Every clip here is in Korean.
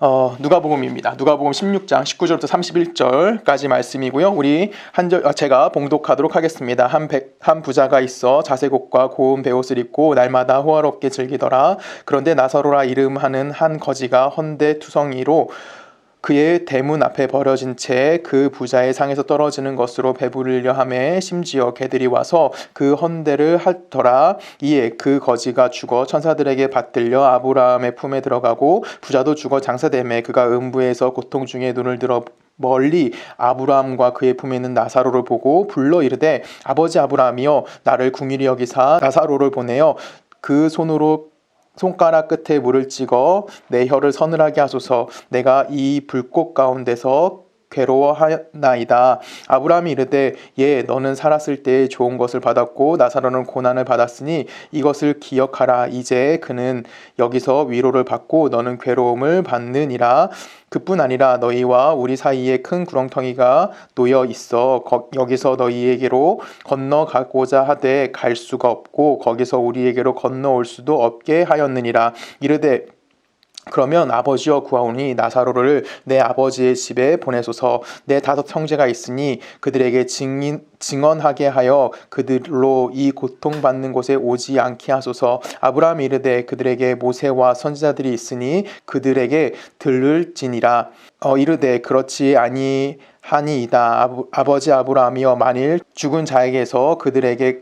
누가복음입니다. 누가복음 16장 19절부터 31절까지 말씀이고요. 우리 제가 봉독하도록 하겠습니다. 한 부자가 있어 자색옷과 고운 베옷을 입고 날마다 호화롭게 즐기더라. 그런데 나사로라 이름하는 한 거지가 헌데 투성이로 그의 대문 앞에 버려진 채 그 부자의 상에서 떨어지는 것으로 배부르려 하매 심지어 개들이 와서 그 헌대를 핥더라. 이에 그 거지가 죽어 천사들에게 받들려 아브라함의 품에 들어가고 부자도 죽어 장사되매 그가 음부에서 고통 중에 눈을 들어 멀리 아브라함과 그의 품에 있는 나사로를 보고 불러 이르되 아버지 아브라함이여 나를 궁일이 여기사 나사로를 보내어 그 손가락 끝에 물을 찍어 내 혀를 서늘하게 하소서. 내가 이 불꽃 가운데서 괴로워하나이다. 아브라함이 이르되 예 너는 살았을 때에 좋은 것을 받았고 나사로는 고난을 받았으니 이것을 기억하라. 이제 그는 여기서 위로를 받고 너는 괴로움을 받느니라. 그뿐 아니라 너희와 우리 사이에 큰 구렁텅이가 놓여 있어 여기서 너희에게로 건너가고자 하되 갈 수가 없고 거기서 우리에게로 건너올 수도 없게 하였느니라. 이르되 그러면 아버지여 구하오니 나사로를 내 아버지의 집에 보내소서. 내 5 형제가 있으니 그들에게 증언하게 하여 그들로 이 고통받는 곳에 오지 않게 하소서. 아브라함이 이르되 그들에게 모세와 선지자들이 있으니 그들에게 들을지니라. 이르되 그렇지 아니하니이다. 아버지 아브라함이여 만일 죽은 자에게서 그들에게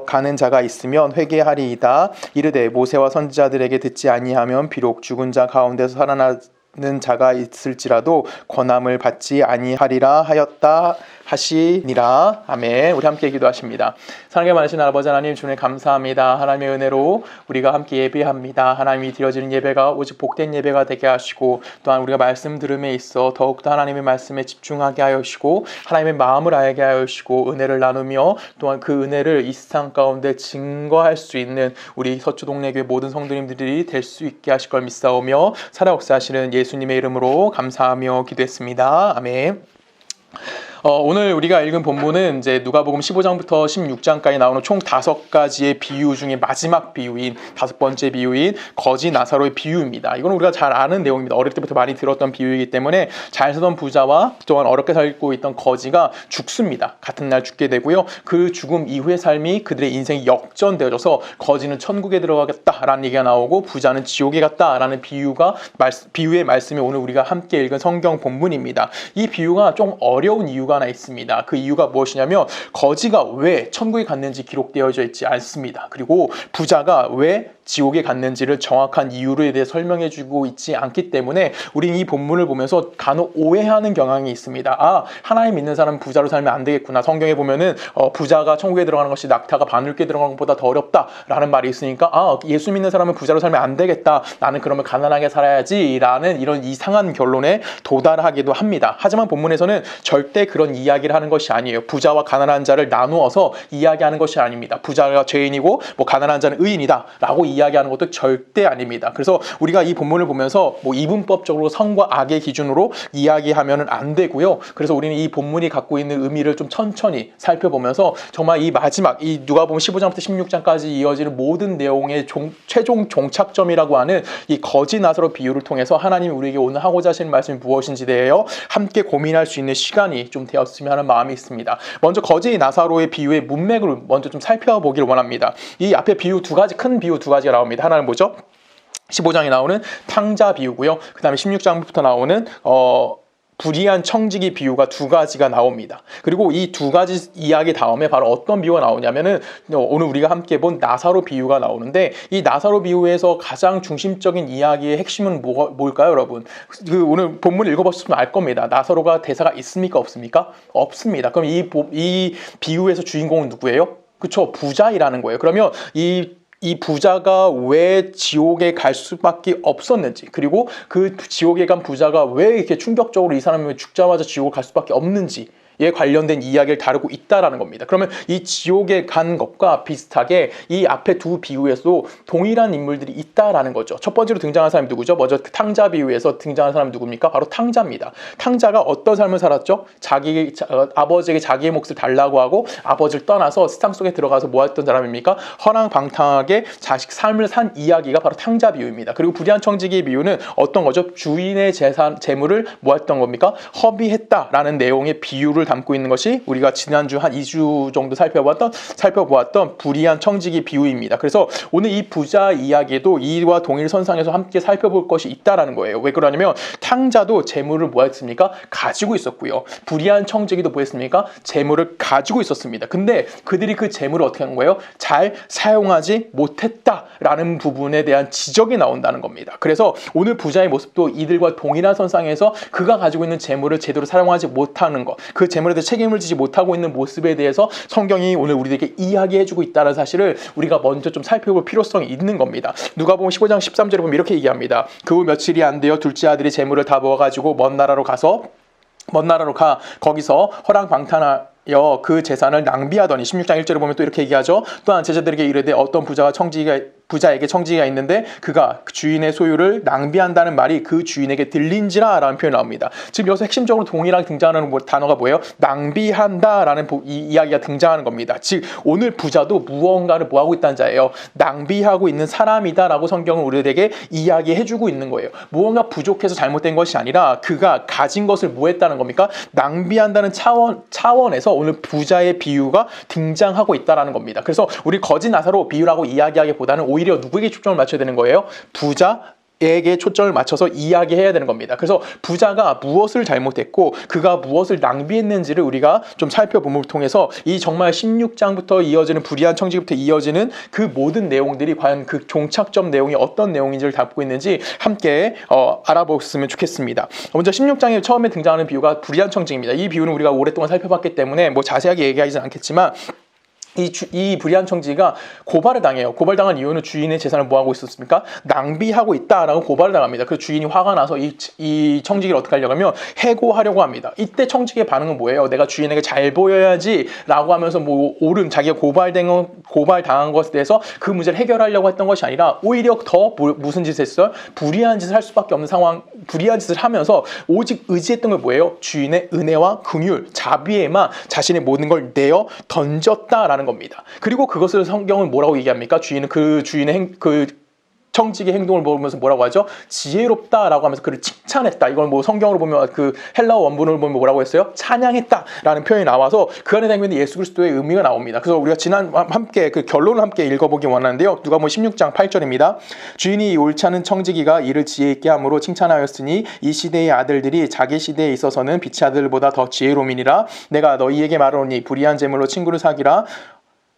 가는 자가 있으면 회개하리이다. 이르되 모세와 선지자들에게 듣지 아니하면 비록 죽은 자 가운데서 살아나는 자가 있을지라도 권함을 받지 아니하리라 하였다 하시니라. 아멘. 우리 함께 기도하십니다. 사랑에 많으신 아버지 하나님, 주님 감사합니다. 하나님의 은혜로 우리가 함께 예배합니다. 하나님이 드려지는 예배가 오직 복된 예배가 되게 하시고 또한 우리가 말씀 들음에 있어 더욱더 하나님의 말씀에 집중하게 하시고 하나님의 마음을 알게 하시고 은혜를 나누며 또한 그 은혜를 이 세상 가운데 증거할 수 있는 우리 서초동네교회 모든 성도님들이 될 수 있게 하실 걸 믿사오며 살아 역사하시는 예수님의 이름으로 감사하며 기도했습니다. 아멘. 오늘 우리가 읽은 본문은 이제 누가복음 15장부터 16장까지 나오는 총 5가지의 비유 중에 마지막 비유인 5번째 비유인 거지 나사로의 비유입니다. 이건 우리가 잘 아는 내용입니다. 어릴 때부터 많이 들었던 비유이기 때문에 잘 살던 부자와 또한 어렵게 살고 있던 거지가 죽습니다. 같은 날 죽게 되고요. 그 죽음 이후의 삶이 그들의 인생이 역전되어져서 거지는 천국에 들어가겠다라는 얘기가 나오고 부자는 지옥에 갔다라는 비유의 말씀이 오늘 우리가 함께 읽은 성경 본문입니다. 이 비유가 좀 어려운 이유가 하나 있습니다. 그 이유가 무엇이냐면 거지가 왜 천국에 갔는지 기록되어져 있지 않습니다. 그리고 부자가 왜 지옥에 갔는지를 정확한 이유에 대해 설명해주고 있지 않기 때문에 우리는 이 본문을 보면서 간혹 오해하는 경향이 있습니다. 하나님 믿는 사람은 부자로 살면 안 되겠구나. 성경에 보면은 부자가 천국에 들어가는 것이 낙타가 바늘께 들어가는 것보다 더 어렵다라는 말이 있으니까 예수 믿는 사람은 부자로 살면 안 되겠다. 나는 그러면 가난하게 살아야지라는 이런 이상한 결론에 도달하기도 합니다. 하지만 본문에서는 절대 그런 이야기를 하는 것이 아니에요. 부자와 가난한 자를 나누어서 이야기하는 것이 아닙니다. 부자가 죄인이고 가난한 자는 의인이다 라고 이야기하는 것도 절대 아닙니다. 그래서 우리가 이 본문을 보면서 이분법적으로 선과 악의 기준으로 이야기하면 안 되고요. 그래서 우리는 이 본문이 갖고 있는 의미를 좀 천천히 살펴보면서 정말 이 마지막 이 누가복음 15장부터 16장까지 이어지는 모든 내용의 최종 종착점이라고 하는 이 거지 나사로 비유를 통해서 하나님이 우리에게 오늘 하고자 하시는 말씀이 무엇인지 대하여 함께 고민할 수 있는 시간이 좀 되었으면 하는 마음이 있습니다. 먼저 거지 나사로의 비유의 문맥을 먼저 좀 살펴보기를 원합니다. 이 앞에 비유 큰 비유 2가지가 나옵니다. 하나는 뭐죠? 15장에 나오는 탕자 비유고요. 그 다음에 16장부터 나오는 불의한 청지기 비유가 2가지가 나옵니다. 그리고 이 2가지 이야기 다음에 바로 어떤 비유가 나오냐면은 오늘 우리가 함께 본 나사로 비유가 나오는데 이 나사로 비유에서 가장 중심적인 이야기의 핵심은 뭘까요, 여러분? 오늘 본문 읽어보시면 알 겁니다. 나사로가 대사가 있습니까, 없습니까? 없습니다. 그럼 이 비유에서 주인공은 누구예요? 그쵸, 부자이라는 거예요. 그러면 이 부자가 왜 지옥에 갈 수밖에 없었는지, 그리고 그 지옥에 간 부자가 왜 이렇게 충격적으로 이 사람이 죽자마자 지옥을 갈 수밖에 없는지, 에 관련된 이야기를 다루고 있다라는 겁니다. 그러면 이 지옥에 간 것과 비슷하게 이 앞에 두 비유에서도 동일한 인물들이 있다라는 거죠. 첫 번째로 등장한 사람이 누구죠? 먼저 그 탕자 비유에서 등장한 사람이 누굽니까? 바로 탕자입니다. 탕자가 어떤 삶을 살았죠? 아버지에게 자기의 몫을 달라고 하고 아버지를 떠나서 세상 속에 들어가서 뭐 했던 사람입니까? 허랑방탕하게 자식 삶을 산 이야기가 바로 탕자 비유입니다. 그리고 불의한 청지기의 비유는 어떤 거죠? 주인의 재물을 뭐 했던 겁니까? 허비했다라는 내용의 비유를 담고 있는 것이 우리가 지난주 한 2주 정도 살펴보았던 불의한 청지기 비유입니다. 그래서 오늘 이 부자 이야기도 이와 동일선상에서 함께 살펴볼 것이 있다라는 거예요. 왜 그러냐면 탕자도 재물을 뭐 했습니까? 가지고 있었고요. 불의한 청지기도 뭐 했습니까? 재물을 가지고 있었습니다. 근데 그들이 그 재물을 어떻게 한 거예요? 잘 사용하지 못했다라는 부분에 대한 지적이 나온다는 겁니다. 그래서 오늘 부자의 모습도 이들과 동일한 선상에서 그가 가지고 있는 재물을 제대로 사용하지 못하는 것, 그 재물에 대해 책임을 지지 못하고 있는 모습에 대해서 성경이 오늘 우리에게 이야기해주고 있다는 사실을 우리가 먼저 좀 살펴볼 필요성이 있는 겁니다. 누가복음 15장 13절에 보면 이렇게 얘기합니다. 그 후 며칠이 안 되어 둘째 아들이 재물을 다 모아가지고 먼 나라로 가 거기서 허랑방탕하여 그 재산을 낭비하더니 16장 1절에 보면 또 이렇게 얘기하죠. 또한 제자들에게 이르되 어떤 부자에게 청지기가 있는데 그가 주인의 소유를 낭비한다는 말이 그 주인에게 들린지라 라는 표현이 나옵니다. 지금 여기서 핵심적으로 동일하게 등장하는 단어가 뭐예요? 낭비한다라는 이야기가 등장하는 겁니다. 즉 오늘 부자도 무언가를 뭐하고 있다는 자예요. 낭비하고 있는 사람이다 라고 성경은 우리에게 이야기해주고 있는 거예요. 무언가 부족해서 잘못된 것이 아니라 그가 가진 것을 뭐 했다는 겁니까? 낭비한다는 차원에서 오늘 부자의 비유가 등장하고 있다는 겁니다. 그래서 우리 거짓 나사로 비유라고 이야기하기보다는 오히려 누구에게 초점을 맞춰야 되는 거예요? 부자에게 초점을 맞춰서 이야기해야 되는 겁니다. 그래서 부자가 무엇을 잘못했고 그가 무엇을 낭비했는지를 우리가 좀 살펴봄을 통해서 이 정말 16장부터 이어지는 불의한 청지기부터 이어지는 그 모든 내용들이 과연 그 종착점 내용이 어떤 내용인지를 담고 있는지 함께 알아보셨으면 좋겠습니다. 먼저 16장에 처음에 등장하는 비유가 불의한 청지기입니다. 이 비유는 우리가 오랫동안 살펴봤기 때문에 뭐 자세하게 얘기하지는 않겠지만 이 불의한 청지기가 고발을 당해요. 고발당한 이유는 주인의 재산을 뭐하고 있었습니까? 낭비하고 있다라고 고발을 당합니다. 그래서 주인이 화가 나서 이 청지기를 어떻게 하려고 하면 해고하려고 합니다. 이때 청지기의 반응은 뭐예요? 내가 주인에게 잘 보여야지 라고 하면서 자기가 고발당한 것에 대해서 그 문제를 해결하려고 했던 것이 아니라 오히려 더 무슨 짓을 했어요? 불의한 짓을 할 수밖에 없는 상황, 불의한 짓을 하면서 오직 의지했던 게 뭐예요? 주인의 은혜와 긍휼, 자비에만 자신의 모든 걸 내어 던졌다라는 겁니다. 그리고 그것을 성경은 뭐라고 얘기합니까? 그 주인의 청지기 행동을 보면서 뭐라고 하죠? 지혜롭다라고 하면서 그를 칭찬했다. 이걸 뭐 성경으로 보면 그 헬라어 원문을 보면 뭐라고 했어요? 찬양했다라는 표현이 나와서 그 안에 담겨 있는 예수 그리스도의 의미가 나옵니다. 그래서 우리가 함께 그 결론을 함께 읽어보기 원하는데요. 누가복음 16장 8절입니다. 주인이 이 옳지 않은 청지기가 이를 지혜 있게 함으로 칭찬하였으니 이 시대의 아들들이 자기 시대에 있어서는 빛의 아들보다 더 지혜로움이니라. 내가 너희에게 말하노니 불의한 재물로 친구를 사귀라.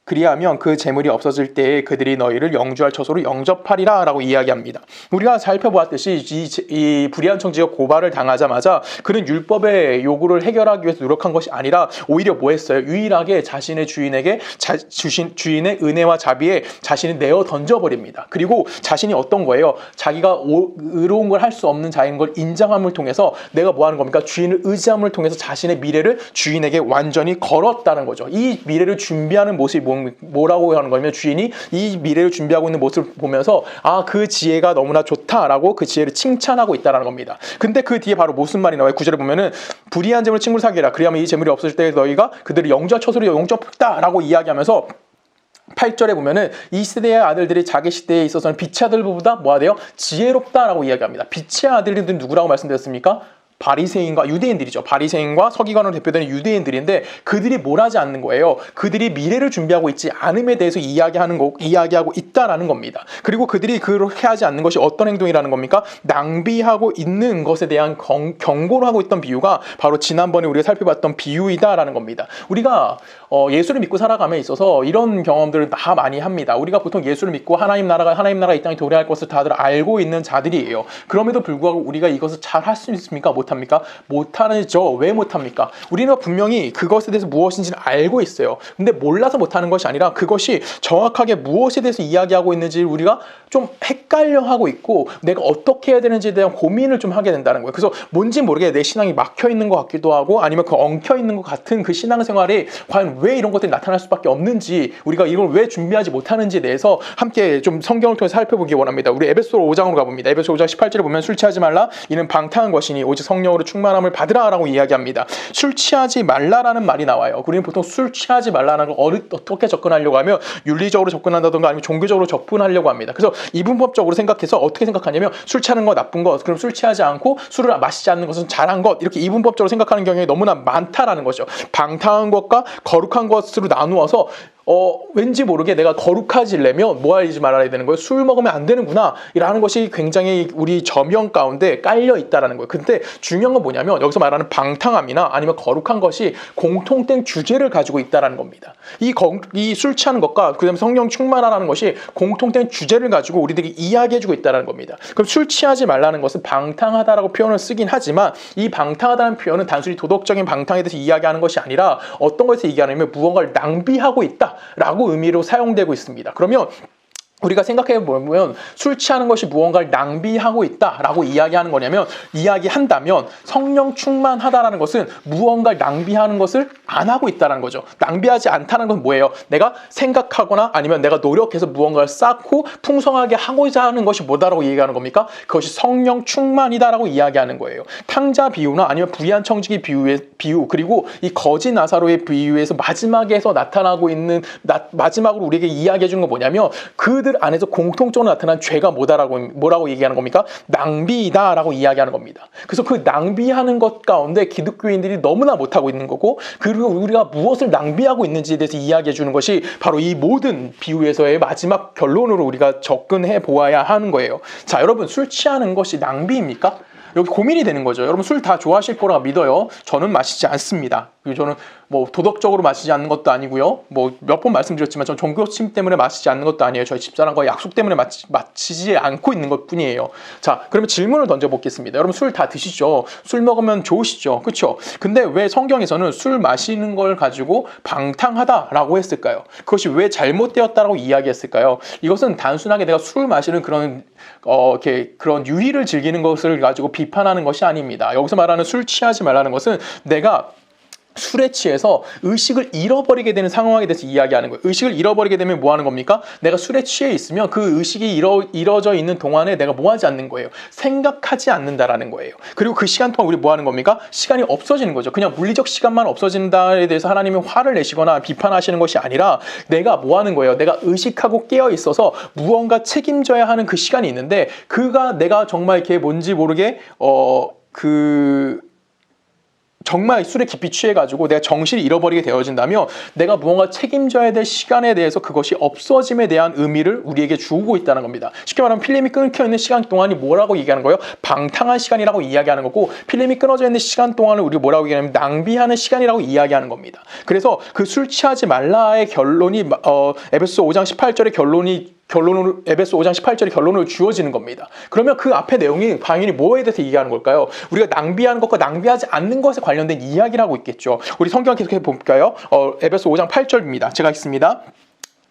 그리하면 그 재물이 없어질 때에 그들이 너희를 영주할 처소로 영접하리라 라고 이야기합니다. 우리가 살펴보았듯이 이 불의한 청지기가 고발을 당하자마자 그는 율법의 요구를 해결하기 위해서 노력한 것이 아니라 오히려 뭐 했어요? 유일하게 자신의 주인에게 주인의 은혜와 자비에 자신이 내어 던져버립니다. 그리고 자신이 어떤 거예요? 자기가 의로운 걸 할 수 없는 자인 걸 인정함을 통해서 내가 뭐 하는 겁니까? 주인을 의지함을 통해서 자신의 미래를 주인에게 완전히 걸었다는 거죠. 이 미래를 준비하는 모습이 뭐라고 하는 거냐면 주인이 이 미래를 준비하고 있는 모습을 보면서 그 지혜가 너무나 좋다라고 그 지혜를 칭찬하고 있다는 겁니다. 근데 그 뒤에 바로 무슨 말이 나와요? 9절에 보면은 불의한 재물을 친구를 사귀라. 그리하면 이 재물이 없어질 때 너희가 그들을 영주할 처소로 영접했다라고 이야기하면서 8절에 보면은 이 시대의 아들들이 자기 시대에 있어서는 빛의 아들보다 뭐가 돼요? 지혜롭다라고 이야기합니다. 빛의 아들들은 누구라고 말씀드렸습니까? 바리새인과 유대인들이죠. 바리새인과 서기관으로 대표되는 유대인들인데 그들이 뭘 하지 않는 거예요. 그들이 미래를 준비하고 있지 않음에 대해서 이야기하고 있다라는 겁니다. 그리고 그들이 그렇게 하지 않는 것이 어떤 행동이라는 겁니까? 낭비하고 있는 것에 대한 경고를 하고 있던 비유가 바로 지난번에 우리가 살펴봤던 비유이다라는 겁니다. 우리가 예수를 믿고 살아감에 있어서 이런 경험들을 다 많이 합니다. 우리가 보통 예수를 믿고 하나님 나라가 이 땅에 도래할 것을 다들 알고 있는 자들이에요. 그럼에도 불구하고 우리가 이것을 잘 할 수 있습니까? 못합니까? 못하죠. 왜 못합니까? 우리는 분명히 그것에 대해서 무엇인지는 알고 있어요. 근데 몰라서 못하는 것이 아니라 그것이 정확하게 무엇에 대해서 이야기하고 있는지 우리가 좀 헷갈려 하고 있고 내가 어떻게 해야 되는지에 대한 고민을 좀 하게 된다는 거예요. 그래서 뭔지 모르게 내 신앙이 막혀 있는 것 같기도 하고 아니면 그 엉켜 있는 것 같은 그 신앙생활이 과연 왜 이런 것들이 나타날 수밖에 없는지 우리가 이걸 왜 준비하지 못하는지에 대해서 함께 좀 성경을 통해서 살펴보기 원합니다. 우리 에베소 5장으로 가봅니다. 에베소 5장 18절에 보면 술 취하지 말라 이는 방탕한 것이니 오직 성령으로 충만함을 받으라 라고 이야기합니다. 술 취하지 말라라는 말이 나와요. 우리는 보통 술 취하지 말라는 걸 어떻게 접근하려고 하면 윤리적으로 접근한다던가 아니면 종교적으로 접근하려고 합니다. 그래서 이분법적으로 생각해서 어떻게 생각하냐면 술 취하는 거 나쁜 것, 그럼 술 취하지 않고 술을 마시지 않는 것은 잘한 것, 이렇게 이분법적으로 생각하는 경향이 너무나 많다라는 거죠. 방탕한 것과 거룩한 것으로 나누어서 왠지 모르게 내가 거룩해지려면 뭐 하지 말아야 되는 거예요? 술 먹으면 안 되는구나 라는 것이 굉장히 우리 저명 가운데 깔려 있다라는 거예요. 근데 중요한 건 뭐냐면 여기서 말하는 방탕함이나 아니면 거룩한 것이 공통된 주제를 가지고 있다라는 겁니다. 이 술 취하는 것과 그다음에 성령 충만하라는 것이 공통된 주제를 가지고 우리들이 이야기해주고 있다라는 겁니다. 그럼 술 취하지 말라는 것은 방탕하다라고 표현을 쓰긴 하지만 이 방탕하다는 표현은 단순히 도덕적인 방탕에 대해서 이야기하는 것이 아니라 어떤 것에서 얘기하냐면 무언가를 낭비하고 있다 라고 의미로 사용되고 있습니다. 그러면 우리가 생각해보면 술 취하는 것이 무언가를 낭비하고 있다라고 이야기하는 거냐면 이야기한다면 성령 충만하다라는 것은 무언가를 낭비하는 것을 안 하고 있다는 거죠. 낭비하지 않다는 건 뭐예요? 내가 생각하거나 아니면 내가 노력해서 무언가를 쌓고 풍성하게 하고자 하는 것이 뭐다라고 얘기하는 겁니까? 그것이 성령 충만이다라고 이야기하는 거예요. 탕자 비유나 아니면 부유한 청지기 비유 그리고 이 거지 나사로의 비유에서 마지막에서 나타나고 있는 마지막으로 우리에게 이야기해 주는 건 뭐냐면 그들 안에서 공통적으로 나타난 죄가 뭐라고 얘기하는 겁니까? 낭비다라고 이야기하는 겁니다. 그래서 그 낭비하는 것 가운데 기독교인들이 너무나 못하고 있는 거고 그리고 우리가 무엇을 낭비하고 있는지에 대해서 이야기해 주는 것이 바로 이 모든 비유에서의 마지막 결론으로 우리가 접근해 보아야 하는 거예요. 자, 여러분 술 취하는 것이 낭비입니까? 여기 고민이 되는 거죠. 여러분 술 다 좋아하실 거라 믿어요. 저는 마시지 않습니다. 저는 뭐 도덕적으로 마시지 않는 것도 아니고요. 뭐 몇 번 말씀드렸지만 전 종교심 때문에 마시지 않는 것도 아니에요. 저희 집사람과 약속 때문에 마시지 않고 있는 것뿐이에요. 자, 그러면 질문을 던져보겠습니다. 여러분 술 다 드시죠? 술 먹으면 좋으시죠? 그렇죠? 근데 왜 성경에서는 술 마시는 걸 가지고 방탕하다라고 했을까요? 그것이 왜 잘못되었다라고 이야기했을까요? 이것은 단순하게 내가 술 마시는 그런 그런 유희를 즐기는 것을 가지고 비판하는 것이 아닙니다. 여기서 말하는 술 취하지 말라는 것은 내가 술에 취해서 의식을 잃어버리게 되는 상황에 대해서 이야기하는 거예요. 의식을 잃어버리게 되면 뭐 하는 겁니까? 내가 술에 취해 있으면 그 의식이 잃어져 있는 동안에 내가 뭐 하지 않는 거예요? 생각하지 않는다라는 거예요. 그리고 그 시간 동안 우리 뭐 하는 겁니까? 시간이 없어지는 거죠. 그냥 물리적 시간만 없어진다에 대해서 하나님이 화를 내시거나 비판하시는 것이 아니라 내가 뭐 하는 거예요? 내가 의식하고 깨어 있어서 무언가 책임져야 하는 그 시간이 있는데 내가 정말 이렇게 뭔지 모르게 정말 술에 깊이 취해가지고 내가 정신을 잃어버리게 되어진다면 내가 무언가 책임져야 될 시간에 대해서 그것이 없어짐에 대한 의미를 우리에게 주고 있다는 겁니다. 쉽게 말하면 필름이 끊겨있는 시간 동안이 뭐라고 얘기하는 거예요? 방탕한 시간이라고 이야기하는 거고 필름이 끊어져 있는 시간 동안을 우리가 뭐라고 얘기하냐면 낭비하는 시간이라고 이야기하는 겁니다. 그래서 그 술 취하지 말라의 결론이 에베소 5장 18절의 결론으로 에베소 5장 18절의 결론으로 주어지는 겁니다. 그러면 그 앞에 내용이 당연히 뭐에 대해서 얘기하는 걸까요? 우리가 낭비하는 것과 낭비하지 않는 것에 관련된 이야기를 하고 있겠죠. 우리 성경 계속해 볼까요? 에베소 5장 8절입니다. 제가 읽습니다.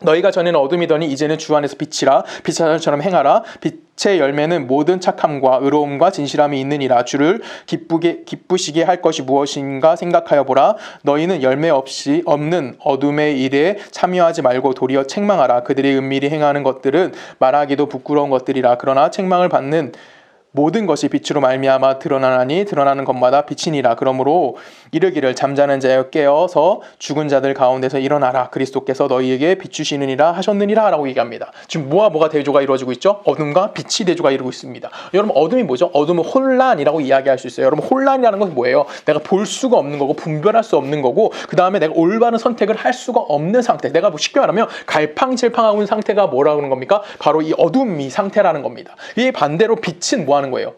너희가 전에는 어둠이더니 이제는 주 안에서 빛이라 빛처럼 행하라. 빛의 열매는 모든 착함과 의로움과 진실함이 있느니라. 주를 기쁘시게 할 것이 무엇인가 생각하여 보라. 너희는 열매 없이 없는 어둠의 일에 참여하지 말고 도리어 책망하라. 그들이 은밀히 행하는 것들은 말하기도 부끄러운 것들이라. 그러나 책망을 받는 모든 것이 빛으로 말미암아 드러나나니 드러나는 것마다 빛이니라. 그러므로 이르기를 잠자는 자여 깨어서 죽은 자들 가운데서 일어나라. 그리스도께서 너희에게 비추시느니라 하셨느니라 라고 얘기합니다. 지금 뭐가 대조가 이루어지고 있죠? 어둠과 빛이 대조가 이루고 있습니다. 여러분 어둠이 뭐죠? 어둠은 혼란이라고 이야기할 수 있어요. 여러분 혼란이라는 것은 뭐예요? 내가 볼 수가 없는 거고 분별할 수 없는 거고 그 다음에 내가 올바른 선택을 할 수가 없는 상태. 내가 쉽게 말하면 갈팡질팡하고 있는 상태가 뭐라고 하는 겁니까? 바로 이 어둠이 상태라는 겁니다. 이 반대로 빛은 뭐 하는 거예요?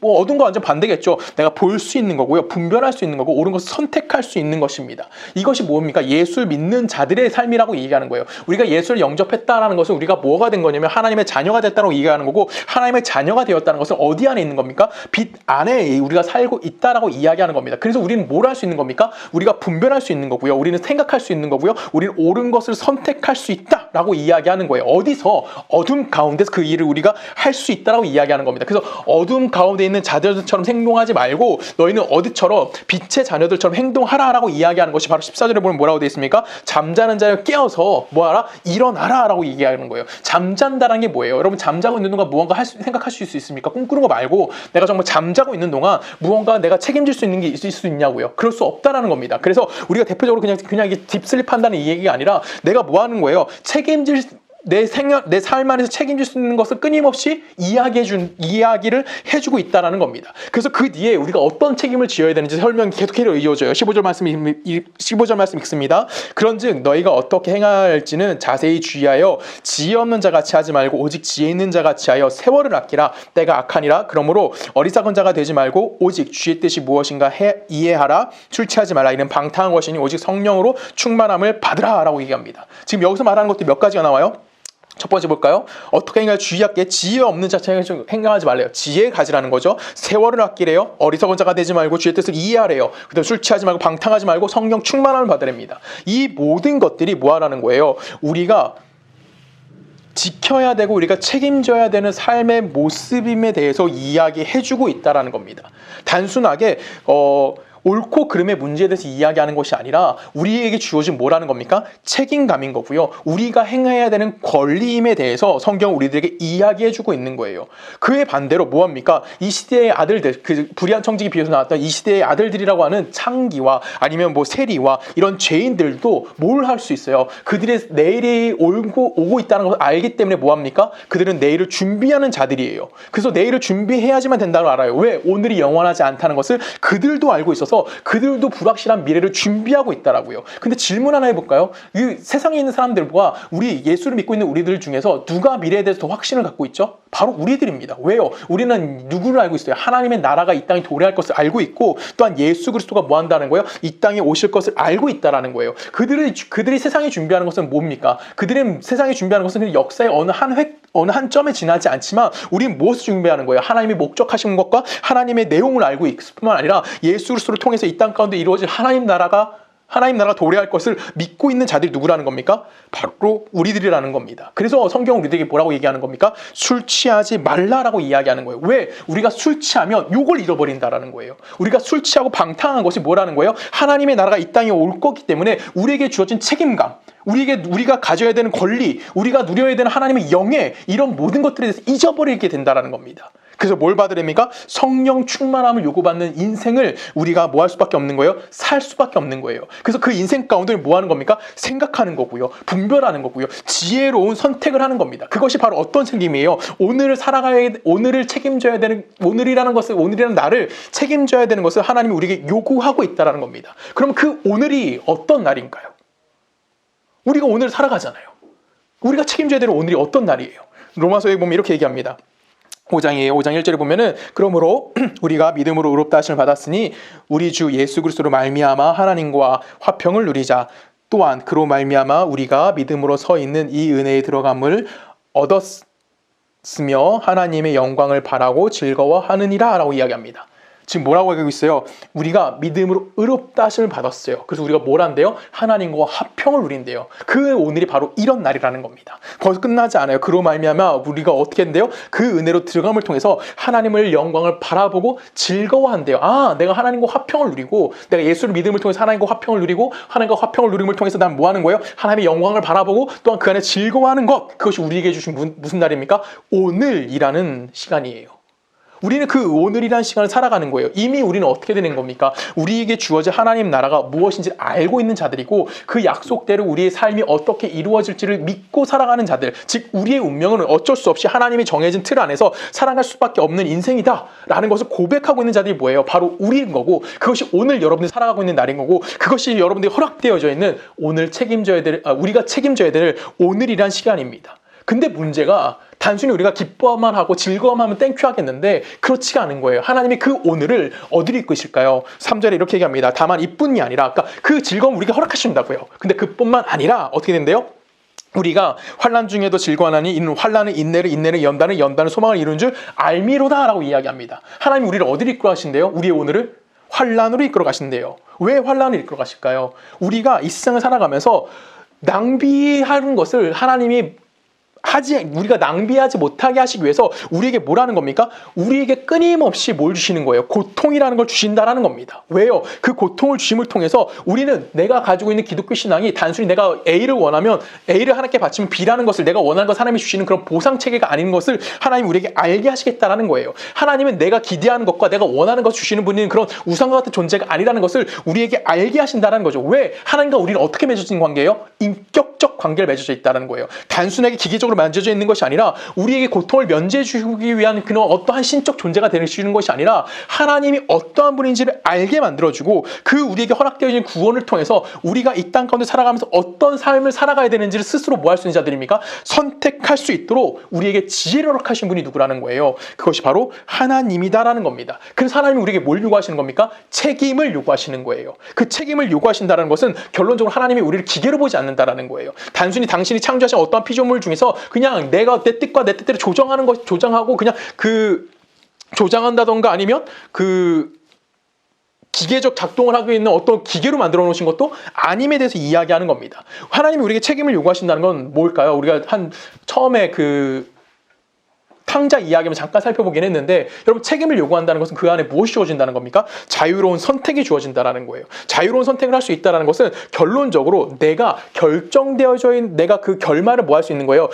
뭐 어둠과 완전 반대겠죠. 내가 볼 수 있는 거고요. 분별할 수 있는 거고 옳은 것을 선택할 수 있는 것입니다. 이것이 뭡니까? 예수를 믿는 자들의 삶이라고 얘기하는 거예요. 우리가 예수를 영접했다라는 것은 우리가 뭐가 된 거냐면 하나님의 자녀가 됐다고 얘기하는 거고 하나님의 자녀가 되었다는 것은 어디 안에 있는 겁니까? 빛 안에 우리가 살고 있다라고 이야기하는 겁니다. 그래서 우리는 뭘 할 수 있는 겁니까? 우리가 분별할 수 있는 거고요. 우리는 생각할 수 있는 거고요. 우리는 옳은 것을 선택할 수 있다라고 이야기하는 거예요. 어디서? 어둠 가운데서 그 일을 우리가 할 수 있다라고 이야기하는 겁니다. 그래서 어둠 가운데 있는 자들처럼 행동하지 말고 너희는 어디처럼 빛의 자녀들처럼 행동하라라고 이야기하는 것이 바로 14절에 보면 뭐라고 되어 있습니까? 잠자는 자를 깨어서 뭐하라? 일어나라라고 얘기하는 거예요. 잠잔다라는 게 뭐예요? 여러분 잠자고 있는 동안 무언가 생각하실 수 있습니까? 꿈꾸는 거 말고 내가 정말 잠자고 있는 동안 무언가 내가 책임질 수 있는 게 있을 수 있냐고요. 그럴 수 없다라는 겁니다. 그래서 우리가 대표적으로 그냥 이게 딥슬립 한다는 이 얘기가 아니라 내가 뭐 하는 거예요? 내 삶 안에서 책임질 수 있는 것을 끊임없이 이야기를 해주고 있다는 겁니다. 그래서 그 뒤에 우리가 어떤 책임을 지어야 되는지 설명이 계속해서 이어져요. 15절 말씀 읽습니다. 그런즉 너희가 어떻게 행할지는 자세히 주의하여 지혜 없는 자 같이 하지 말고 오직 지혜 있는 자 같이 하여 세월을 아끼라. 때가 악하니라. 그러므로 어리석은 자가 되지 말고 오직 주의 뜻이 무엇인가 이해하라. 술 취하지 말라. 이는 방탕한 것이니 오직 성령으로 충만함을 받으라 라고 얘기합니다. 지금 여기서 말하는 것들이 몇 가지가 나와요? 첫 번째 볼까요? 어떻게 행할 주의하게 지혜 없는 자처럼 행동하지 말래요. 지혜 가지라는 거죠. 세월을 아끼래요. 어리석은 자가 되지 말고 주의 뜻을 이해하래요. 그다음 술 취하지 말고 방탕하지 말고 성령 충만함을 받으랍니다. 이 모든 것들이 뭐하라는 거예요? 우리가 지켜야 되고 우리가 책임져야 되는 삶의 모습임에 대해서 이야기해주고 있다는 겁니다. 단순하게 옳고 그름의 문제에 대해서 이야기하는 것이 아니라 우리에게 주어진 뭐라는 겁니까? 책임감인 거고요. 우리가 행해야 되는 권리임에 대해서 성경은 우리들에게 이야기해주고 있는 거예요. 그에 반대로 뭐합니까? 이 시대의 아들들, 그 불의한 청지기 비유에서 나왔던 이 시대의 아들들이라고 하는 창기와 아니면 뭐 세리와 이런 죄인들도 뭘 할 수 있어요? 그들의 내일이 오고 있다는 것을 알기 때문에 뭐합니까? 그들은 내일을 준비하는 자들이에요. 그래서 내일을 준비해야지만 된다고 알아요. 왜? 오늘이 영원하지 않다는 것을 그들도 알고 있어서 그들도 불확실한 미래를 준비하고 있다라고요. 근데 질문 하나 해볼까요? 이 세상에 있는 사람들과 우리 예수를 믿고 있는 우리들 중에서 누가 미래에 대해서 더 확신을 갖고 있죠? 바로 우리들입니다. 왜요? 우리는 누구를 알고 있어요? 하나님의 나라가 이 땅에 도래할 것을 알고 있고 또한 예수 그리스도가 뭐 한다는 거예요? 이 땅에 오실 것을 알고 있다라는 거예요. 그들이 세상에 준비하는 것은 뭡니까? 그들은 세상에 준비하는 것은 역사의 어느 한 점에 지나지 않지만 우리는 무엇을 준비하는 거예요? 하나님이 목적하신 것과 하나님의 내용을 알고 있을 뿐만 아니라 예수 그리스도를 통해서 이 땅 가운데 이루어질 하나님 나라가 도래할 것을 믿고 있는 자들이 누구라는 겁니까? 바로 우리들이라는 겁니다. 그래서 성경은 우리들에게 뭐라고 얘기하는 겁니까? 술 취하지 말라라고 이야기하는 거예요. 왜? 우리가 술 취하면 요걸 잃어버린다라는 거예요. 우리가 술 취하고 방탕한 것이 뭐라는 거예요? 하나님의 나라가 이 땅에 올 거기 때문에 우리에게 주어진 책임감, 우리가 가져야 되는 권리, 우리가 누려야 되는 하나님의 영예, 이런 모든 것들에 대해서 잊어버리게 된다는 겁니다. 그래서 뭘 받으랍니까? 성령 충만함을 요구받는 인생을 우리가 뭐 할 수밖에 없는 거예요? 살 수밖에 없는 거예요. 그래서 그 인생 가운데 뭐 하는 겁니까? 생각하는 거고요. 분별하는 거고요. 지혜로운 선택을 하는 겁니다. 그것이 바로 어떤 책임이에요? 오늘을 책임져야 되는, 오늘이라는 나를 책임져야 되는 것을 하나님이 우리에게 요구하고 있다는 겁니다. 그럼 그 오늘이 어떤 날인가요? 우리가 오늘 살아가잖아요. 우리가 책임져야 되는 오늘이 어떤 날이에요? 로마서에 보면 이렇게 얘기합니다. 5장 1절에 보면은 그러므로 우리가 믿음으로 의롭다 하심을 받았으니 우리 주 예수 그리스도로 말미암아 하나님과 화평을 누리자. 또한 그로 말미암아 우리가 믿음으로 서 있는 이 은혜에 들어감을 얻었으며 하나님의 영광을 바라고 즐거워하느니라 라고 이야기합니다. 지금 뭐라고 하고 있어요? 우리가 믿음으로 의롭다 하심을 받았어요. 그래서 우리가 뭘 한대요? 하나님과 화평을 누린대요. 그 오늘이 바로 이런 날이라는 겁니다. 거기서 끝나지 않아요. 그로 말미암아 우리가 어떻게 한대요? 그 은혜로 들어감을 통해서 하나님의 영광을 바라보고 즐거워한대요. 아, 내가 하나님과 화평을 누리고 내가 예수를 믿음을 통해서 하나님과 화평을 누리고 하나님과 화평을 누림을 통해서 난 뭐 하는 거예요? 하나님의 영광을 바라보고 또한 그 안에 즐거워하는 것, 그것이 우리에게 주신 무슨 날입니까? 오늘이라는 시간이에요. 우리는 그 오늘이라는 시간을 살아가는 거예요. 이미 우리는 어떻게 되는 겁니까? 우리에게 주어진 하나님 나라가 무엇인지 알고 있는 자들이고 그 약속대로 우리의 삶이 어떻게 이루어질지를 믿고 살아가는 자들, 즉 우리의 운명은 어쩔 수 없이 하나님이 정해진 틀 안에서 살아갈 수밖에 없는 인생이다 라는 것을 고백하고 있는 자들이 뭐예요? 바로 우리인 거고, 그것이 오늘 여러분들이 살아가고 있는 날인 거고, 그것이 여러분들이 허락되어져 있는 오늘 우리가 책임져야 될 오늘이란 시간입니다. 근데 문제가 단순히 우리가 기뻐만 하고 즐거움하면 땡큐 하겠는데 그렇지가 않은 거예요. 하나님이 그 오늘을 어디로 이끄실까요? 3절에 이렇게 얘기합니다. 다만 이뿐이 아니라, 아까 그 즐거움 우리에게 허락하신다고요. 근데 그뿐만 아니라 어떻게 된대요? 우리가 환난 중에도 즐거워하니 이는 환난은 인내를, 인내는 연단을, 연단은 소망을 이루는 줄 알미로다 라고 이야기합니다. 하나님이 우리를 어디로 이끌어 가신대요? 우리의 오늘을 환난으로 이끌어 가신대요. 왜 환난을 이끌어 가실까요? 우리가 이 세상을 살아가면서 낭비하는 것을 하나님이 우리가 낭비하지 못하게 하시기 위해서 우리에게 뭐라는 겁니까? 우리에게 끊임없이 뭘 주시는 거예요? 고통이라는 걸 주신다라는 겁니다. 왜요? 그 고통을 주심을 통해서 우리는 내가 가지고 있는 기독교 신앙이 단순히 내가 A를 원하면 A를 하나님께 바치면 B라는 것을 내가 원하는 것 하나님이 주시는 그런 보상 체계가 아닌 것을 하나님이 우리에게 알게 하시겠다라는 거예요. 하나님은 내가 기대하는 것과 내가 원하는 것 주시는 분인 그런 우상과 같은 존재가 아니라는 것을 우리에게 알게 하신다는 거죠. 왜? 하나님과 우리는 어떻게 맺어진 관계예요? 인격적 관계를 맺어져 있다는 거예요. 단순하게 기계적으로 만져져 있는 것이 아니라 우리에게 고통을 면제해 주기 위한 그런 어떠한 신적 존재가 되시는 것이 아니라 하나님이 어떠한 분인지를 알게 만들어주고 그 우리에게 허락되어진 구원을 통해서 우리가 이 땅 가운데 살아가면서 어떤 삶을 살아가야 되는지를 스스로 뭐 할 수 있는 자들입니까? 선택할 수 있도록 우리에게 지혜를 허락하신 분이 누구라는 거예요. 그것이 바로 하나님이다라는 겁니다. 그래서 하나님이 우리에게 뭘 요구하시는 겁니까? 책임을 요구하시는 거예요. 그 책임을 요구하신다는 것은 결론적으로 하나님이 우리를 기계로 보지 않는다라는 거예요. 단순히 당신이 창조하신 어떠한 피조물 중에서 그냥 내가 내 뜻과 내 뜻대로 조정하고 그냥 조장한다던가 아니면 기계적 작동을 하고 있는 어떤 기계로 만들어 놓으신 것도 아님에 대해서 이야기하는 겁니다. 하나님이 우리에게 책임을 요구하신다는 건 뭘까요? 우리가 처음에 탕자 이야기만 잠깐 살펴보긴 했는데 여러분 책임을 요구한다는 것은 그 안에 무엇이 주어진다는 겁니까? 자유로운 선택이 주어진다는 거예요. 자유로운 선택을 할 수 있다는 것은 결론적으로 내가 결정되어져 있는 내가 그 결말을 뭐 할 수 있는 거예요?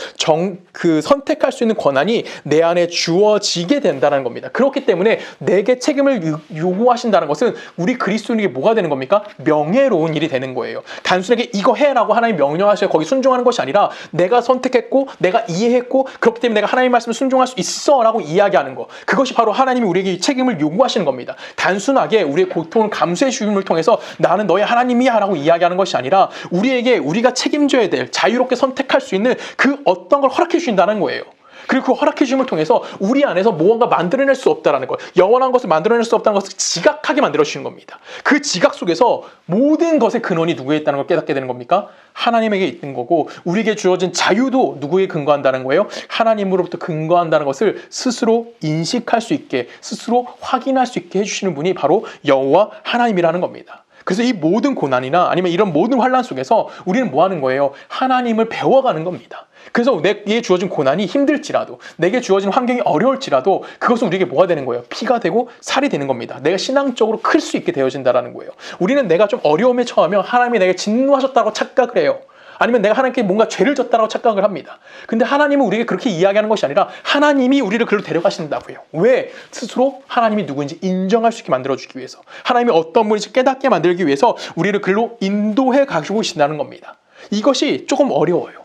선택할 수 있는 권한이 내 안에 주어지게 된다는 겁니다. 그렇기 때문에 내게 책임을 요구하신다는 것은 우리 그리스도인에게 뭐가 되는 겁니까? 명예로운 일이 되는 거예요. 단순하게 이거 해라고 하나님 명령하셔야 거기 순종하는 것이 아니라 내가 선택했고 내가 이해했고 그렇기 때문에 내가 하나님 말씀을 순종할 수 있어 라고 이야기하는 거, 그것이 바로 하나님이 우리에게 책임을 요구하시는 겁니다. 단순하게 우리의 고통을 감수해 주심을 통해서 나는 너의 하나님이야 라고 이야기하는 것이 아니라 우리가 책임져야 될 자유롭게 선택할 수 있는 그 어떤 걸 허락해 주신다는 거예요. 그리고 그 허락해 주심을 통해서 우리 안에서 무언가 만들어낼 수 없다는 것, 영원한 것을 만들어낼 수 없다는 것을 지각하게 만들어 주시는 겁니다. 그 지각 속에서 모든 것의 근원이 누구에 있다는 걸 깨닫게 되는 겁니까? 하나님에게 있는 거고, 우리에게 주어진 자유도 누구에 근거한다는 거예요? 하나님으로부터 근거한다는 것을 스스로 인식할 수 있게, 스스로 확인할 수 있게 해주시는 분이 바로 여호와 하나님이라는 겁니다. 그래서 이 모든 고난이나 아니면 이런 모든 환난 속에서 우리는 뭐 하는 거예요? 하나님을 배워가는 겁니다. 그래서 내게 주어진 고난이 힘들지라도, 내게 주어진 환경이 어려울지라도 그것은 우리에게 뭐가 되는 거예요? 피가 되고 살이 되는 겁니다. 내가 신앙적으로 클 수 있게 되어진다는 거예요. 우리는 내가 좀 어려움에 처하면 하나님이 내게 진노하셨다고 착각을 해요. 아니면 내가 하나님께 뭔가 죄를 졌다고 착각을 합니다. 근데 하나님은 우리에게 그렇게 이야기하는 것이 아니라 하나님이 우리를 그리로 데려가신다고요. 왜? 스스로 하나님이 누구인지 인정할 수 있게 만들어주기 위해서, 하나님이 어떤 분인지 깨닫게 만들기 위해서 우리를 그리로 인도해 가지고 계신다는 겁니다. 이것이 조금 어려워요.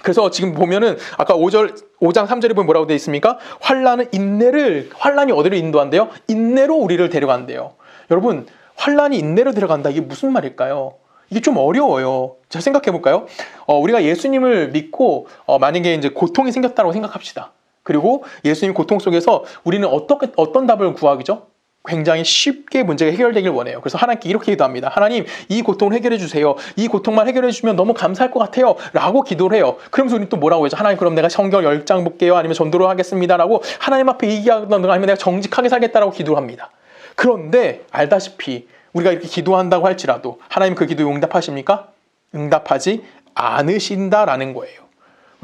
그래서 지금 보면은 아까 5장 3절에 보면 뭐라고 되어 있습니까? 환난이 어디로 인도한대요? 인내로 우리를 데려간대요. 여러분, 환난이 인내로 데려간다, 이게 무슨 말일까요? 이게 좀 어려워요. 자, 생각해 볼까요? 우리가 예수님을 믿고 만약에 이제 고통이 생겼다고 생각합시다. 그리고 예수님 고통 속에서 우리는 어떤 답을 구하기죠? 굉장히 쉽게 문제가 해결되길 원해요. 그래서 하나님께 이렇게 기도합니다. 하나님, 이 고통을 해결해 주세요. 이 고통만 해결해 주시면 너무 감사할 것 같아요 라고 기도를 해요. 그러면서 우리는 또 뭐라고 하죠? 하나님, 그럼 내가 성경 10장 볼게요. 아니면 전도를 하겠습니다 라고 하나님 앞에 얘기하던가, 아니면 내가 정직하게 살겠다라고 기도를 합니다. 그런데 알다시피 우리가 이렇게 기도한다고 할지라도 하나님 그 기도에 응답하십니까? 응답하지 않으신다라는 거예요.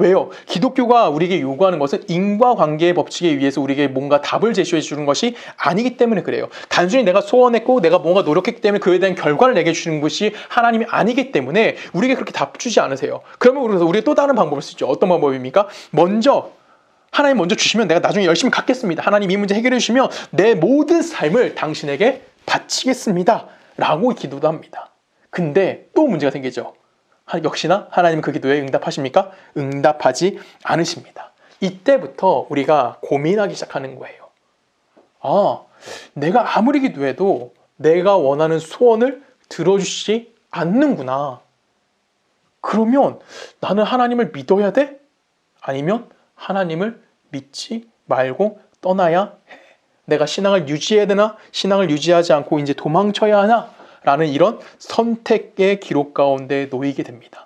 왜요? 기독교가 우리에게 요구하는 것은 인과관계의 법칙에 의해서 우리에게 뭔가 답을 제시해 주는 것이 아니기 때문에 그래요. 단순히 내가 소원했고 내가 뭔가 노력했기 때문에 그에 대한 결과를 내게 주시는 것이 하나님이 아니기 때문에 우리에게 그렇게 답 주지 않으세요. 그러면 우리가 또 다른 방법을 쓰죠. 어떤 방법입니까? 하나님 먼저 주시면 내가 나중에 열심히 갚겠습니다. 하나님 이 문제 해결해 주시면 내 모든 삶을 당신에게 바치겠습니다 라고 기도도 합니다. 근데 또 문제가 생기죠. 역시나 하나님은 그 기도에 응답하십니까? 응답하지 않으십니다. 이때부터 우리가 고민하기 시작하는 거예요. 내가 아무리 기도해도 내가 원하는 소원을 들어주시지 않는구나. 그러면 나는 하나님을 믿어야 돼? 아니면 하나님을 믿지 말고 떠나야 해. 내가 신앙을 유지해야 되나? 신앙을 유지하지 않고 이제 도망쳐야 하나? 라는 이런 선택의 기록 가운데 놓이게 됩니다.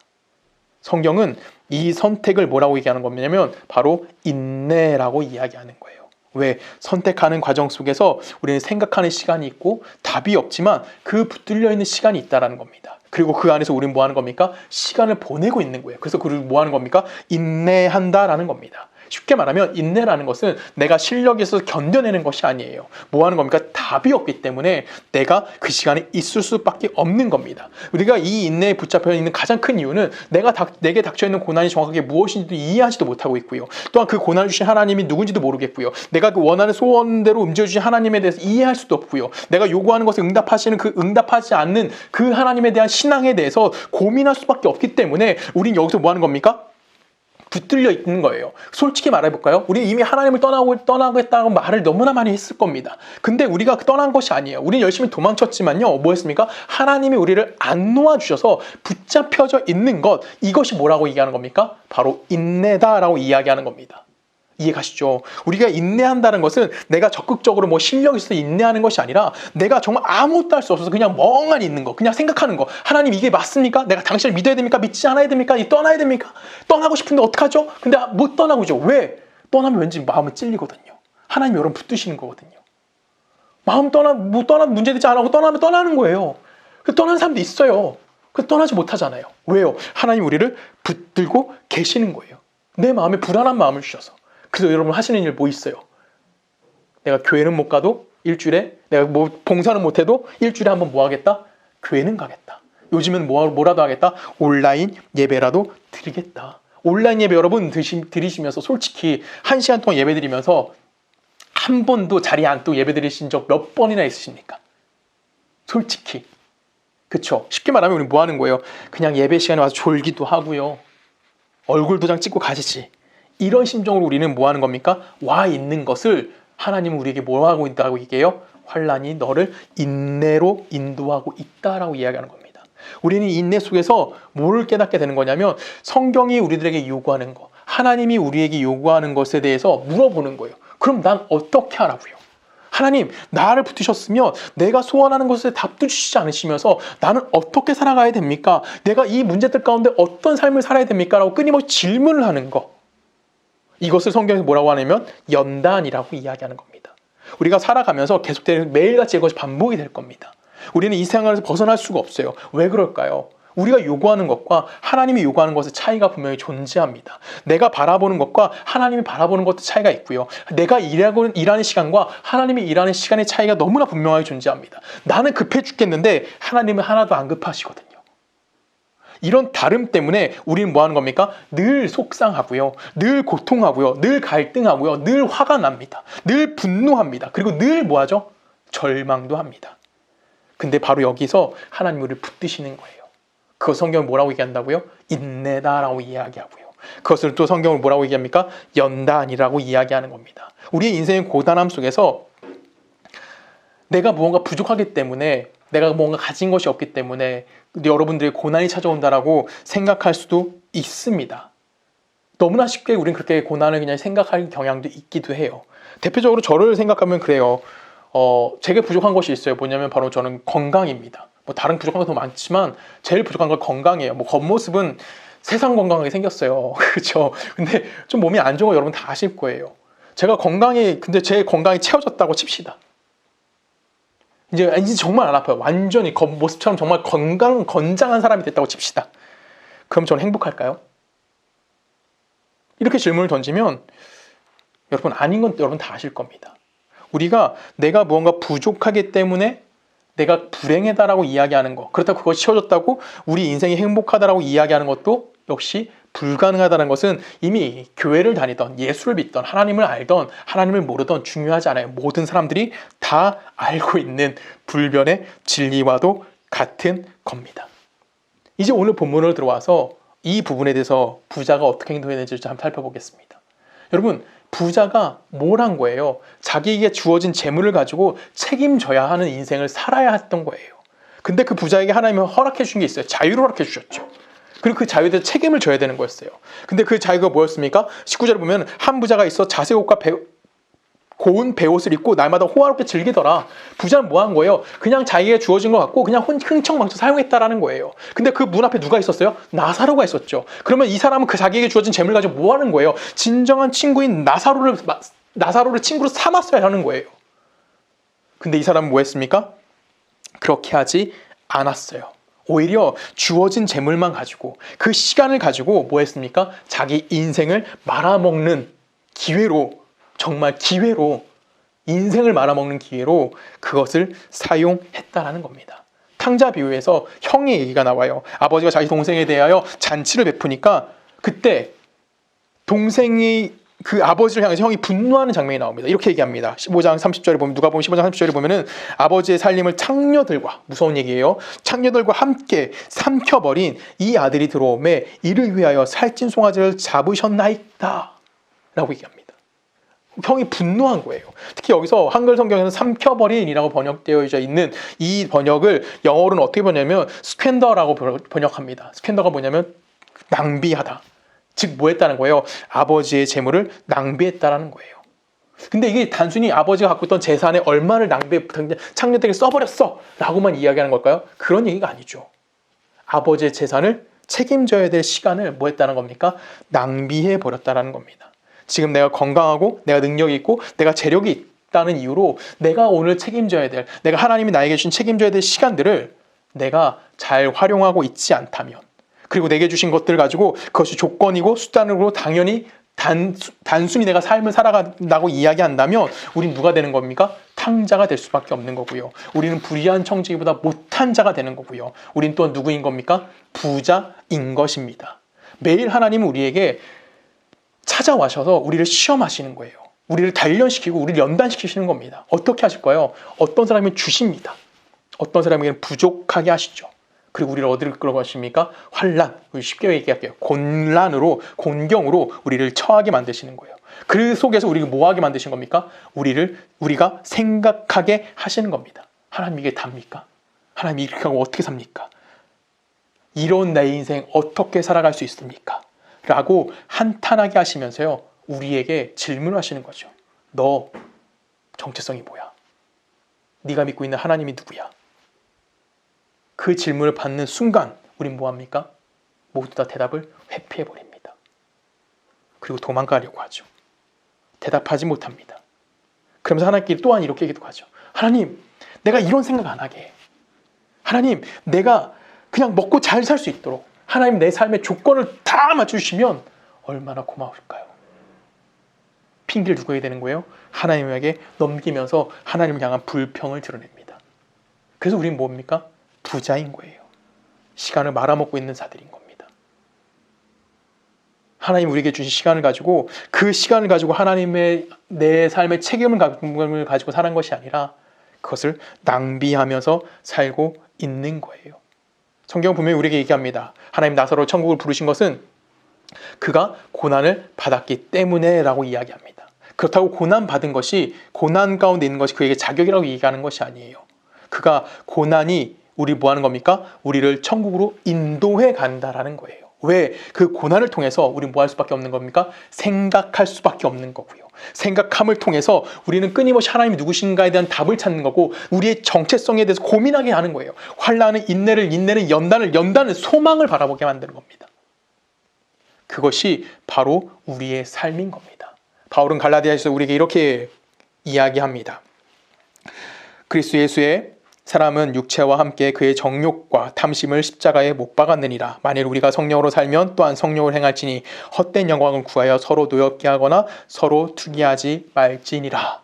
성경은 이 선택을 뭐라고 얘기하는 거냐면 바로 인내라고 이야기하는 거예요. 왜? 선택하는 과정 속에서 우리는 생각하는 시간이 있고 답이 없지만 그 붙들려 있는 시간이 있다는 겁니다. 그리고 그 안에서 우리는 뭐 하는 겁니까? 시간을 보내고 있는 거예요. 그래서 그걸 뭐 하는 겁니까? 인내한다라는 겁니다. 쉽게 말하면 인내라는 것은 내가 실력이 있어서 견뎌내는 것이 아니에요. 뭐 하는 겁니까? 답이 없기 때문에 내가 그 시간에 있을 수밖에 없는 겁니다. 우리가 이 인내에 붙잡혀 있는 가장 큰 이유는 내게 닥쳐있는 고난이 정확하게 무엇인지도 이해하지도 못하고 있고요. 또한 그 고난을 주신 하나님이 누군지도 모르겠고요. 내가 그 원하는 소원대로 움직여주신 하나님에 대해서 이해할 수도 없고요. 내가 요구하는 것을 응답하시는 그 응답하지 않는 그 하나님에 대한 신앙에 대해서 고민할 수밖에 없기 때문에 우린 여기서 뭐 하는 겁니까? 붙들려 있는 거예요. 솔직히 말해볼까요? 우리 이미 하나님을 떠나겠다고 말을 너무나 많이 했을 겁니다. 근데 우리가 떠난 것이 아니에요. 우리는 열심히 도망쳤지만요. 뭐 했습니까? 하나님이 우리를 안 놓아주셔서 붙잡혀져 있는 것, 이것이 뭐라고 얘기하는 겁니까? 바로 인내다라고 이야기하는 겁니다. 이해가시죠? 우리가 인내한다는 것은 내가 적극적으로 뭐 실력이 있어서 인내하는 것이 아니라 내가 정말 아무것도 할 수 없어서 그냥 멍하니 있는 거, 그냥 생각하는 거. 하나님 이게 맞습니까? 내가 당신을 믿어야 됩니까? 믿지 않아야 됩니까? 떠나야 됩니까? 떠나고 싶은데 어떡하죠? 근데 못 떠나고 있죠. 왜? 떠나면 왠지 마음이 찔리거든요. 하나님 여러분 붙드시는 거거든요. 못 떠나면 문제되지 않고 떠나면 떠나는 거예요. 떠나는 사람도 있어요. 그래서 떠나지 못하잖아요. 왜요? 하나님 우리를 붙들고 계시는 거예요. 내 마음에 불안한 마음을 주셔서. 그래서 여러분 하시는 일 뭐 있어요? 내가 교회는 못 가도 일주일에, 내가 뭐 봉사는 못해도 일주일에 한번 뭐 하겠다? 교회는 가겠다. 요즘은 뭐라도 하겠다? 온라인 예배라도 드리겠다. 온라인 예배 여러분 드리시면서 솔직히 1시간 동안 예배 드리면서 한 번도 자리에 앉고 예배 드리신 적 몇 번이나 있으십니까? 솔직히. 그쵸? 쉽게 말하면 우리 뭐 하는 거예요? 그냥 예배 시간에 와서 졸기도 하고요. 얼굴 도장 찍고 가시지. 이런 심정으로 우리는 뭐 하는 겁니까? 와 있는 것을 하나님은 우리에게 뭐 하고 있다고 얘기해요? 환난이 너를 인내로 인도하고 있다라고 이야기하는 겁니다. 우리는 인내 속에서 뭐를 깨닫게 되는 거냐면 성경이 우리들에게 요구하는 것, 하나님이 우리에게 요구하는 것에 대해서 물어보는 거예요. 그럼 난 어떻게 하라고요? 하나님, 나를 붙으셨으면 내가 소원하는 것에 답도 주시지 않으시면서 나는 어떻게 살아가야 됩니까? 내가 이 문제들 가운데 어떤 삶을 살아야 됩니까? 라고 끊임없이 질문을 하는 거. 이것을 성경에서 뭐라고 하냐면 연단이라고 이야기하는 겁니다. 우리가 살아가면서 계속되는 매일같이 이것이 반복이 될 겁니다. 우리는 이 생활에서 벗어날 수가 없어요. 왜 그럴까요? 우리가 요구하는 것과 하나님이 요구하는 것의 차이가 분명히 존재합니다. 내가 바라보는 것과 하나님이 바라보는 것의 차이가 있고요. 내가 일하는 시간과 하나님이 일하는 시간의 차이가 너무나 분명하게 존재합니다. 나는 급해 죽겠는데 하나님은 하나도 안 급하시거든요. 이런 다름 때문에 우리는 뭐 하는 겁니까? 늘 속상하고요. 늘 고통하고요. 늘 갈등하고요. 늘 화가 납니다. 늘 분노합니다. 그리고 늘 뭐 하죠? 절망도 합니다. 근데 바로 여기서 하나님 우리를 붙드시는 거예요. 그 성경을 뭐라고 얘기한다고요? 인내다라고 이야기하고요. 그것을 또 성경을 뭐라고 얘기합니까? 연단이라고 이야기하는 겁니다. 우리의 인생의 고단함 속에서 내가 무언가 부족하기 때문에, 내가 뭔가 가진 것이 없기 때문에 여러분들의 고난이 찾아온다라고 생각할 수도 있습니다. 너무나 쉽게 우리는 그렇게 고난을 그냥 생각할 경향도 있기도 해요. 대표적으로 저를 생각하면 그래요. 제게 부족한 것이 있어요. 뭐냐면 바로 저는 건강입니다. 뭐 다른 부족한 것도 많지만 제일 부족한 건 건강이에요. 뭐 겉모습은 세상 건강하게 생겼어요. 그렇죠? 근데 좀 몸이 안 좋은 거 여러분 다 아실 거예요. 근데 제 건강이 채워졌다고 칩시다. 이제 정말 안 아파요. 완전히 겉모습처럼 정말 건장한 사람이 됐다고 칩시다. 그럼 저는 행복할까요? 이렇게 질문을 던지면 여러분 아닌 건 여러분 다 아실 겁니다. 우리가 내가 무언가 부족하기 때문에 내가 불행하다라고 이야기하는 것, 그렇다고 그것이 채워졌다고 우리 인생이 행복하다라고 이야기하는 것도 역시 불가능하다는 것은 이미 교회를 다니던, 예수를 믿던, 하나님을 알던, 하나님을 모르던 중요하지 않아요. 모든 사람들이 다 알고 있는 불변의 진리와도 같은 겁니다. 이제 오늘 본문으로 들어와서 이 부분에 대해서 부자가 어떻게 행동했는지 한번 살펴보겠습니다. 여러분, 부자가 뭘 한 거예요? 자기에게 주어진 재물을 가지고 책임져야 하는 인생을 살아야 했던 거예요. 근데 그 부자에게 하나님은 허락해 주신 게 있어요. 자유를 허락해 주셨죠. 그리고 그 자유에 대해서 책임을 져야 되는 거였어요. 근데 그 자유가 뭐였습니까? 19절에 보면 한 부자가 있어 자색옷과 고운 베옷을 입고 날마다 호화롭게 즐기더라. 부자는 뭐 한 거예요? 그냥 자기에게 주어진 것 같고 그냥 흥청망청 사용했다라는 거예요. 근데 그 문 앞에 누가 있었어요? 나사로가 있었죠. 그러면 이 사람은 그 자기에게 주어진 재물 가지고 뭐 하는 거예요? 진정한 친구인 나사로를 친구로 삼았어야 하는 거예요. 근데 이 사람은 뭐 했습니까? 그렇게 하지 않았어요. 오히려 주어진 재물만 가지고 그 시간을 가지고 뭐 했습니까? 자기 인생을 말아먹는 기회로, 정말 기회로, 인생을 말아먹는 기회로 그것을 사용했다라는 겁니다. 탕자 비유에서 형의 얘기가 나와요. 아버지가 자기 동생에 대하여 잔치를 베푸니까 그때 동생이 그 아버지를 향해서 형이 분노하는 장면이 나옵니다. 이렇게 얘기합니다. 15장 30절에 보면, 누가 보면 15장 30절에 보면은 아버지의 살림을 창녀들과, 무서운 얘기예요, 창녀들과 함께 삼켜버린 이 아들이 들어오매 이를 위하여 살찐 송아지를 잡으셨나이다 라고 얘기합니다. 형이 분노한 거예요. 특히 여기서 한글 성경에는 삼켜버린이라고 번역되어 있는 이 번역을 영어로는 어떻게 번역하냐면 스퀘ን더라고 번역합니다. 스퀘ን더가 뭐냐면 낭비하다. 즉 뭐 했다는 거예요? 아버지의 재물을 낭비했다라는 거예요. 근데 이게 단순히 아버지가 갖고 있던 재산의 얼마를 창녀들에게 써버렸어 라고만 이야기하는 걸까요? 그런 얘기가 아니죠. 아버지의 재산을 책임져야 될 시간을 뭐 했다는 겁니까? 낭비해 버렸다라는 겁니다. 지금 내가 건강하고 내가 능력이 있고 내가 재력이 있다는 이유로 내가 오늘 책임져야 될, 내가 하나님이 나에게 주신 책임져야 될 시간들을 내가 잘 활용하고 있지 않다면, 그리고 내게 주신 것들을 가지고 그것이 조건이고 수단으로 당연히 단순히 내가 삶을 살아간다고 이야기한다면 우린 누가 되는 겁니까? 탕자가 될 수밖에 없는 거고요. 우리는 불의한 청지기보다 못한 자가 되는 거고요. 우린 또한 누구인 겁니까? 부자인 것입니다. 매일 하나님은 우리에게 찾아와셔서 우리를 시험하시는 거예요. 우리를 단련시키고 우리를 연단시키시는 겁니다. 어떻게 하실까요? 어떤 사람은 주십니다. 어떤 사람에게는 부족하게 하시죠. 그리고 우리를 어디를 끌어가십니까? 환난, 쉽게 얘기할게요. 곤경으로 우리를 처하게 만드시는 거예요. 그 속에서 우리를 뭐하게 만드신 겁니까? 우리가 생각하게 하시는 겁니다. 하나님 이게 답니까? 하나님 이렇게 하고 어떻게 삽니까? 이런 내 인생 어떻게 살아갈 수 있습니까? 라고 한탄하게 하시면서요, 우리에게 질문하시는 거죠. 너 정체성이 뭐야? 네가 믿고 있는 하나님이 누구야? 그 질문을 받는 순간 우린 뭐합니까? 모두 다 대답을 회피해버립니다. 그리고 도망가려고 하죠. 대답하지 못합니다. 그러면서 하나님께 또한 이렇게 기도하죠. 하나님, 내가 이런 생각 안 하게 해. 하나님, 내가 그냥 먹고 잘 살 수 있도록 하나님 내 삶의 조건을 다 맞추시면 얼마나 고마울까요? 핑계를 두고 해야 되는 거예요. 하나님에게 넘기면서 하나님을 향한 불평을 드러냅니다. 그래서 우린 뭡니까? 부자인 거예요. 시간을 말아먹고 있는 자들인 겁니다. 하나님 우리에게 주신 시간을 가지고 그 시간을 가지고 하나님의 내 삶의 책임을 가지고 사는 것이 아니라 그것을 낭비하면서 살고 있는 거예요. 성경 분명히 우리에게 얘기합니다. 하나님 나사로 천국을 부르신 것은 그가 고난을 받았기 때문에 라고 이야기합니다. 그렇다고 고난 받은 것이, 고난 가운데 있는 것이 그에게 자격이라고 얘기하는 것이 아니에요. 그가 고난이 우리 뭐 하는 겁니까? 우리를 천국으로 인도해 간다라는 거예요. 왜? 그 고난을 통해서 우리 뭐 할 수밖에 없는 겁니까? 생각할 수밖에 없는 거고요. 생각함을 통해서 우리는 끊임없이 하나님이 누구신가에 대한 답을 찾는 거고 우리의 정체성에 대해서 고민하게 하는 거예요. 환난은 인내를, 인내는 연단을 소망을 바라보게 만드는 겁니다. 그것이 바로 우리의 삶인 겁니다. 바울은 갈라디아에서 우리에게 이렇게 이야기합니다. 그리스도 예수의 사람은 육체와 함께 그의 정욕과 탐심을 십자가에 못 박았느니라. 만일 우리가 성령으로 살면 또한 성령을 행할지니 헛된 영광을 구하여 서로 노엽게 하거나 서로 투기하지 말지니라.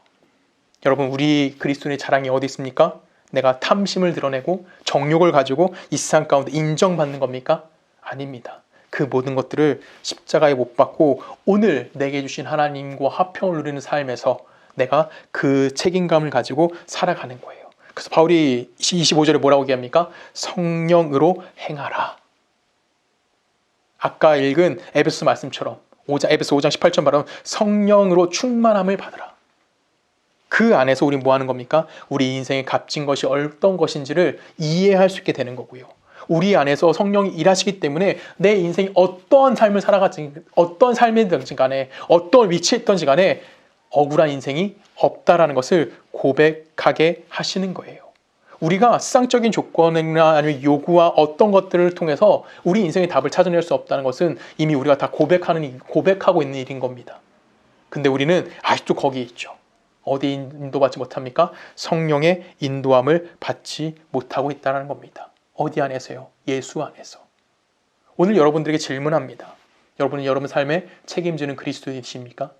여러분, 우리 그리스도인의 자랑이 어디 있습니까? 내가 탐심을 드러내고 정욕을 가지고 이 세상 가운데 인정받는 겁니까? 아닙니다. 그 모든 것들을 십자가에 못 박고 오늘 내게 주신 하나님과 화평을 누리는 삶에서 내가 그 책임감을 가지고 살아가는 거예요. 그래서 바울이 25절에 뭐라고 얘기합니까? 성령으로 행하라. 아까 읽은 에베소 말씀처럼 에베소 5장 18절 말하면 성령으로 충만함을 받으라. 그 안에서 우리 뭐 하는 겁니까? 우리 인생에 값진 것이 어떤 것인지를 이해할 수 있게 되는 거고요. 우리 안에서 성령이 일하시기 때문에 내 인생이 어떤 삶을 살아갔든, 어떤 삶이든지 간에, 어떤 위치에 있든지 간에 억울한 인생이 없다라는 것을 고백하게 하시는 거예요. 우리가 세상적인 조건이나 아니면 요구와 어떤 것들을 통해서 우리 인생의 답을 찾아낼 수 없다는 것은 이미 우리가 다 고백하고 있는 일인 겁니다. 근데 우리는 아직도 거기에 있죠. 어디 인도받지 못합니까? 성령의 인도함을 받지 못하고 있다는 겁니다. 어디 안에서요? 예수 안에서. 오늘 여러분들에게 질문합니다. 여러분은 여러분 삶에 책임지는 그리스도인이십니까?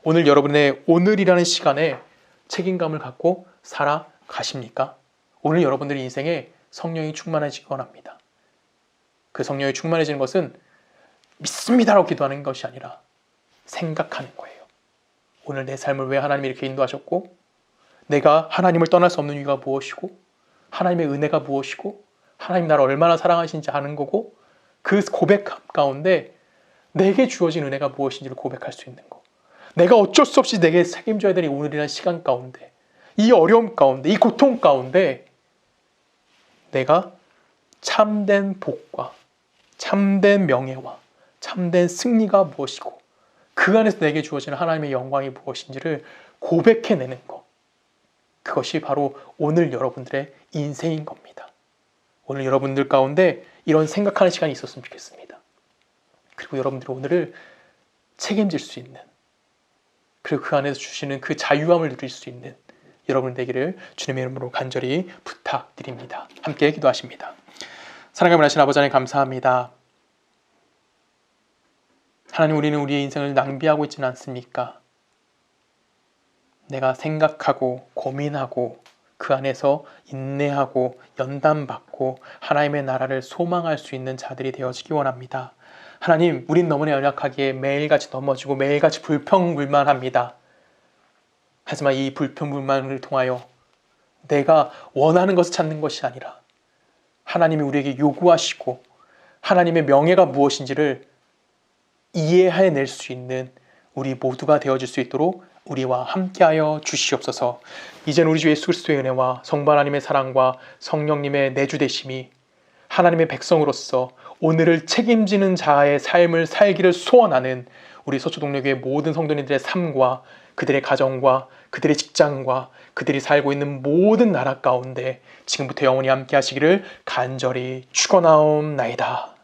오늘 여러분의 오늘이라는 시간에 책임감을 갖고 살아가십니까? 오늘 여러분들의 인생에 성령이 충만해지기 원합니다. 그 성령이 충만해지는 것은 믿습니다라고 기도하는 것이 아니라 생각하는 거예요. 오늘 내 삶을 왜 하나님이 이렇게 인도하셨고, 내가 하나님을 떠날 수 없는 이유가 무엇이고, 하나님의 은혜가 무엇이고, 하나님 나를 얼마나 사랑하시는지 아는 거고, 그 고백 가운데 내게 주어진 은혜가 무엇인지를 고백할 수 있는 거. 내가 어쩔 수 없이 내게 책임져야 될 오늘이라는 시간 가운데, 이 어려움 가운데, 이 고통 가운데 내가 참된 복과 참된 명예와 참된 승리가 무엇이고 그 안에서 내게 주어지는 하나님의 영광이 무엇인지를 고백해내는 것. 그것이 바로 오늘 여러분들의 인생인 겁니다. 오늘 여러분들 가운데 이런 생각하는 시간이 있었으면 좋겠습니다. 그리고 여러분들이 오늘을 책임질 수 있는, 그리고 그 안에서 주시는 그 자유함을 누릴 수 있는 여러분 되기를 주님의 이름으로 간절히 부탁드립니다. 함께 기도하십니다. 사랑하는 하나님 아버지 하나님 감사합니다. 하나님, 우리는 우리의 인생을 낭비하고 있지는 않습니까? 내가 생각하고 고민하고 그 안에서 인내하고 연단받고 하나님의 나라를 소망할 수 있는 자들이 되어지기 원합니다. 하나님, 우린 너무나 연약하기에 매일같이 넘어지고 매일같이 불평불만합니다. 하지만 이 불평불만을 통하여 내가 원하는 것을 찾는 것이 아니라 하나님이 우리에게 요구하시고 하나님의 명예가 무엇인지를 이해해낼 수 있는 우리 모두가 되어질 수 있도록 우리와 함께하여 주시옵소서. 이제는 우리 주 예수 그리스도의 은혜와 성부 하나님의 사랑과 성령님의 내주되심이 하나님의 백성으로서 오늘을 책임지는 자의 삶을 살기를 소원하는 우리 서초동료교회 모든 성도님들의 삶과 그들의 가정과 그들의 직장과 그들이 살고 있는 모든 나라 가운데 지금부터 영원히 함께 하시기를 간절히 축원하옵나이다.